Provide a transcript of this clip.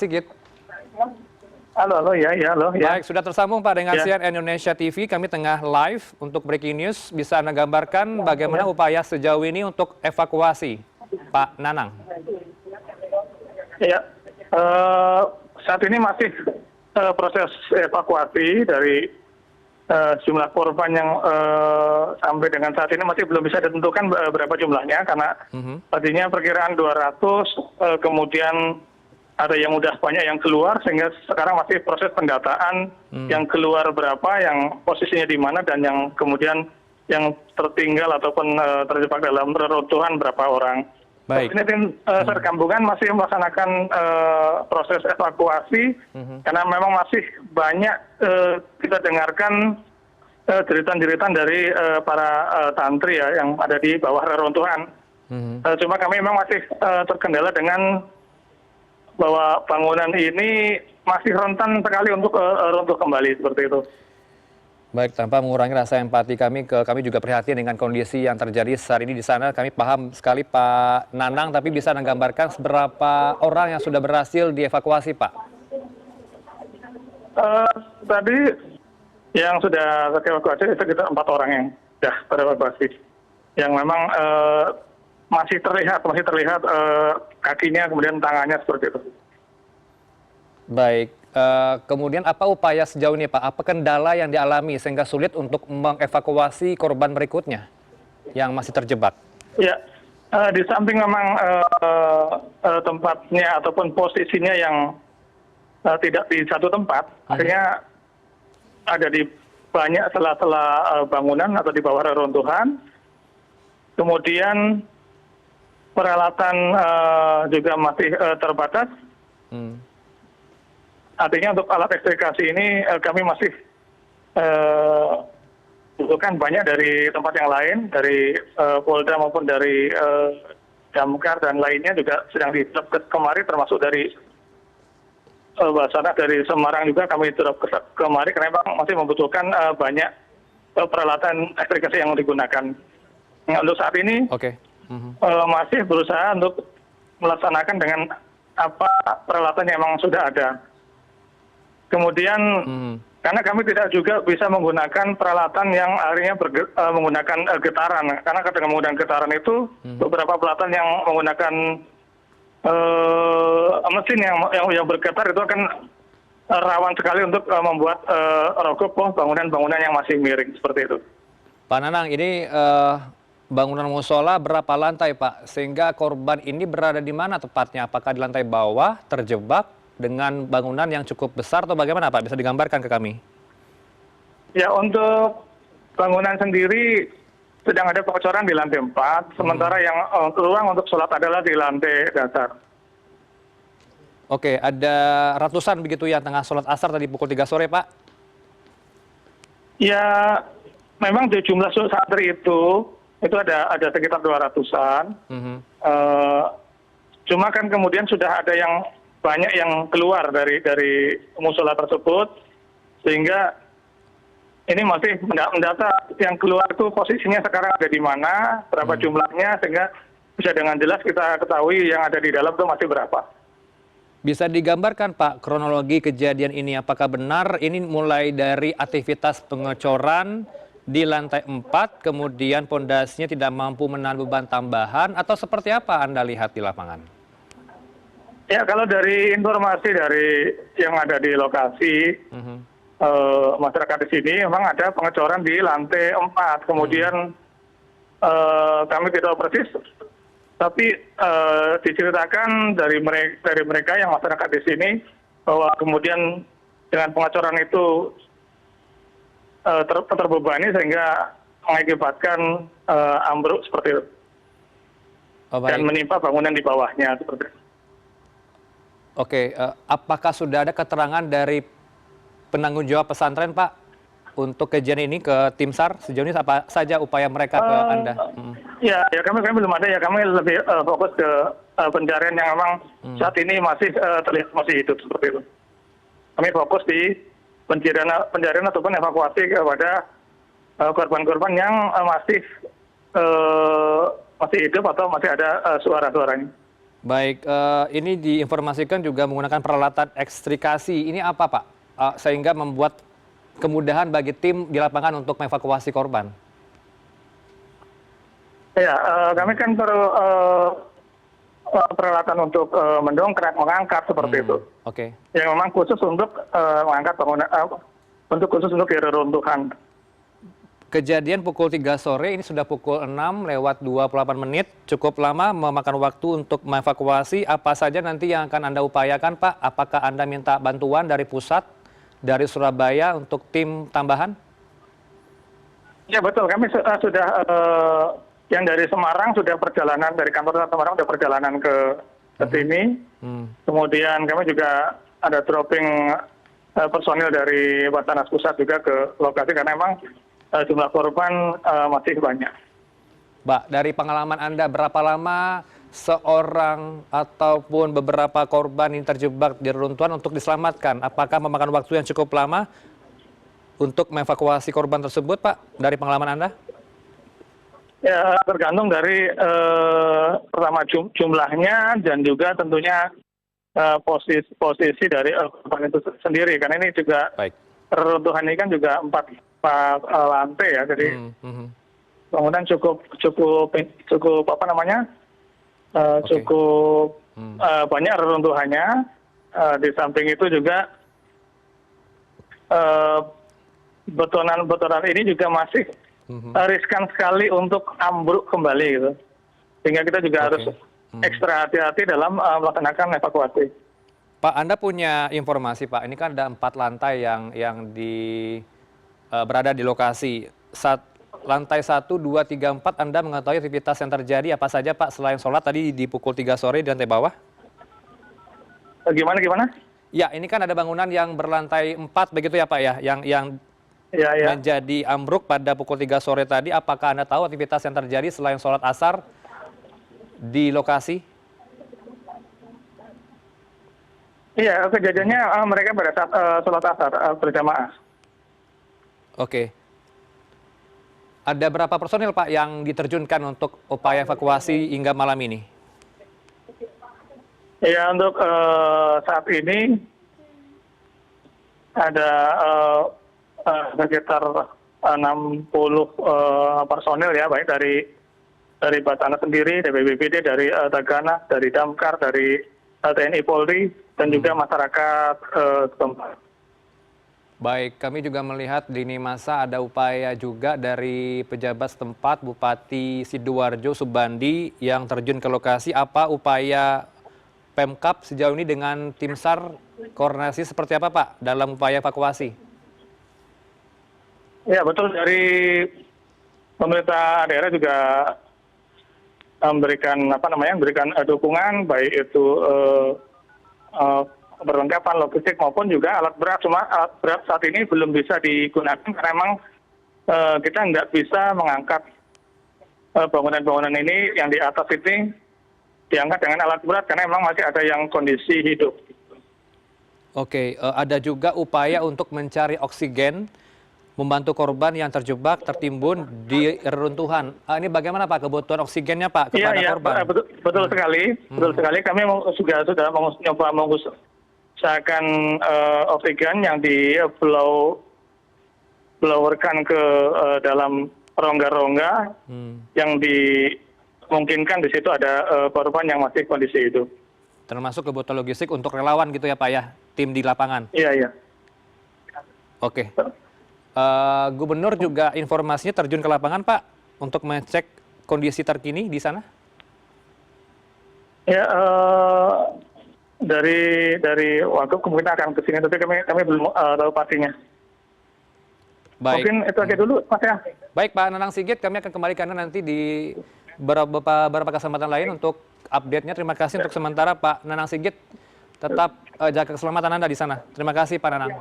Sigit. Halo, halo, ya, halo, ya. Baik, sudah tersambung Pak dengan Ya. CNN Indonesia TV. Kami tengah live untuk breaking news. Bisa Anda gambarkan bagaimana upaya sejauh ini untuk evakuasi, Pak Nanang? Ya, saat ini masih proses evakuasi dari jumlah korban yang sampai dengan saat ini masih belum bisa ditentukan berapa jumlahnya karena tadinya perkiraan 200, kemudian ada yang udah banyak yang keluar sehingga sekarang masih proses pendataan yang keluar berapa, yang posisinya di mana dan yang kemudian yang tertinggal ataupun terjebak dalam reruntuhan berapa orang. Baik. Ini tim SAR Gabungan masih melaksanakan proses evakuasi karena memang masih banyak kita dengarkan jeritan-jeritan dari para santri ya yang ada di bawah reruntuhan. Cuma kami memang masih terkendala dengan bahwa bangunan ini masih rentan sekali untuk runtuh kembali seperti itu. Baik, tanpa mengurangi rasa empati kami juga prihatin dengan kondisi yang terjadi saat ini di sana. Kami paham sekali Pak Nanang, tapi bisa Anda gambarkan seberapa orang yang sudah berhasil dievakuasi, Pak? Tadi yang sudah evakuasi itu kita 4 orang yang sudah terevakuasi. Yang memang masih terlihat kakinya kemudian tangannya seperti itu. Baik, kemudian apa upaya sejauh ini Pak? Apa kendala yang dialami sehingga sulit untuk mengevakuasi korban berikutnya yang masih terjebak? Ya, di samping memang tempatnya ataupun posisinya yang tidak di satu tempat, akhirnya ada di banyak sela-sela bangunan atau di bawah reruntuhan. Kemudian peralatan juga masih terbatas. Artinya untuk alat ekstrikasi ini kami masih butuhkan banyak dari tempat yang lain, dari Polda maupun dari Damkar dan lainnya juga sedang diterap kemari, termasuk dari Basarnas dari Semarang juga kami terap kemari karena memang masih membutuhkan banyak peralatan ekstrikasi yang digunakan. Untuk saat ini masih berusaha untuk melaksanakan dengan apa peralatan yang memang sudah ada. Kemudian karena kami tidak juga bisa menggunakan peralatan yang akhirnya menggunakan getaran. Karena ketika menggunakan getaran itu beberapa peralatan yang menggunakan mesin yang bergetar itu akan rawan sekali untuk membuat roboh bangunan-bangunan yang masih miring seperti itu. Pak Nanang, ini bangunan musola berapa lantai Pak? Sehingga korban ini berada di mana tepatnya? Apakah di lantai bawah, terjebak dengan bangunan yang cukup besar atau bagaimana Pak? Bisa digambarkan ke kami? Ya, untuk bangunan sendiri sedang ada kebocoran di lantai 4, sementara yang ruang untuk sholat adalah di lantai dasar. Oke, ada ratusan begitu ya tengah sholat asar tadi pukul 3 sore Pak? Ya, memang di jumlah santri itu ada sekitar 200-an. Cuma kan kemudian sudah ada yang banyak yang keluar dari musola tersebut, sehingga ini masih mendata yang keluar itu posisinya sekarang ada di mana, berapa jumlahnya, sehingga bisa dengan jelas kita ketahui yang ada di dalam itu masih berapa. Bisa digambarkan Pak kronologi kejadian ini, apakah benar ini mulai dari aktivitas pengecoran di lantai 4, kemudian pondasinya tidak mampu menahan beban tambahan, atau seperti apa Anda lihat di lapangan? Ya, kalau dari informasi dari yang ada di lokasi, masyarakat di sini memang ada pengecoran di lantai 4. Kemudian kami tidak tahu persis, tapi diceritakan dari mereka yang masyarakat di sini, bahwa kemudian dengan pengecoran itu terbebani sehingga mengakibatkan ambruk seperti itu. Dan menimpa bangunan di bawahnya seperti itu. Oke, apakah sudah ada keterangan dari penanggung jawab pesantren Pak untuk kejadian ini ke tim SAR? Sejauh ini apa saja upaya mereka ke Anda? Ya kami belum ada ya, kami lebih fokus ke pencarian yang memang saat ini masih terlihat masih hidup seperti itu. Kami fokus di pencarian ataupun evakuasi kepada korban-korban yang masih hidup atau masih ada suara-suaranya. Baik, ini diinformasikan juga menggunakan peralatan ekstrikasi. Ini apa, Pak? Sehingga membuat kemudahan bagi tim di lapangan untuk mengevakuasi korban. Ya, kami kan perlu peralatan untuk mendongkrak, mengangkat seperti itu. Oke. Yang memang khusus untuk mengangkat bangunan, untuk khusus untuk reruntuhan. Kejadian pukul 3 sore, ini sudah pukul 6 lewat 28 menit. Cukup lama memakan waktu untuk mengevakuasi. Apa saja nanti yang akan Anda upayakan, Pak? Apakah Anda minta bantuan dari pusat, dari Surabaya untuk tim tambahan? Ya betul, kami sudah yang dari Semarang sudah perjalanan, dari kantor Semarang sudah perjalanan ke sini. Kemudian kami juga ada dropping personil dari Basarnas Pusat juga ke lokasi karena memang jumlah korban masih banyak. Mbak, dari pengalaman Anda, berapa lama seorang ataupun beberapa korban yang terjebak di reruntuhan untuk diselamatkan? Apakah memakan waktu yang cukup lama untuk mengevakuasi korban tersebut, Pak, dari pengalaman Anda? Ya, tergantung dari pertama jumlahnya dan juga tentunya posisi dari korban itu sendiri. Karena ini juga reruntuhan ini kan juga 4 lantai ya, jadi bangunan cukup apa namanya, cukup banyak reruntuhannya. Di samping itu juga betonan ini juga masih riskan sekali untuk ambruk kembali gitu, sehingga kita juga harus ekstra hati-hati dalam melaksanakan evakuasi. Pak, Anda punya informasi, Pak, ini kan ada 4 lantai yang berada di lokasi. Lantai 1, 2, 3, 4, Anda mengetahui aktivitas yang terjadi apa saja, Pak, selain sholat tadi di pukul 3 sore di lantai bawah? Gimana? Ya, ini kan ada bangunan yang berlantai 4 begitu ya, Pak, ya, yang menjadi ambruk pada pukul 3 sore tadi. Apakah Anda tahu aktivitas yang terjadi selain sholat asar di lokasi? Iya, kejadiannya mereka pada saat sholat asar berjamaah. Oke. Ada berapa personil, Pak, yang diterjunkan untuk upaya evakuasi hingga malam ini? Ya, untuk saat ini ada sekitar 60 personil ya, baik dari Basarnas sendiri, dari BPBD, dari Tagana, dari Damkar, dari TNI Polri, dan juga masyarakat setempat. Baik, kami juga melihat di lini masa ada upaya juga dari pejabat setempat, Bupati Sidoarjo Subandi yang terjun ke lokasi. Apa upaya Pemkab sejauh ini dengan tim SAR, koordinasi seperti apa, Pak, dalam upaya evakuasi? Ya betul, dari pemerintah daerah juga memberikan dukungan, baik itu perlengkapan logistik maupun juga alat berat. Cuma alat berat saat ini belum bisa digunakan karena memang kita nggak bisa mengangkat bangunan-bangunan ini yang di atas ini diangkat dengan alat berat karena memang masih ada yang kondisi hidup. Oke, ada juga upaya untuk mencari oksigen, membantu korban yang tertimbun di reruntuhan. Ini bagaimana, Pak, kebutuhan oksigennya, Pak, kepada korban? Iya, betul sekali. Betul sekali. Kami sudah mencoba mengusahakan oksigen yang blowerkan ke dalam rongga-rongga yang dimungkinkan di situ ada korban yang masih kondisi hidup. Termasuk kebutuhan logistik untuk relawan gitu ya, Pak, ya, tim di lapangan? Iya. Oke. Gubernur juga informasinya terjun ke lapangan, Pak, untuk mengecek kondisi terkini di sana? Ya, dari Wagub kemungkinan akan ke sini, tapi kami belum tahu pastinya. Baik. Mungkin itu aja dulu, Mas ya. Baik, Pak Nanang Sigit, kami akan kembali ke Anda nanti di beberapa kesempatan lain untuk update-nya. Terima kasih untuk sementara, Pak Nanang Sigit. Tetap jaga keselamatan Anda di sana. Terima kasih, Pak Nanang.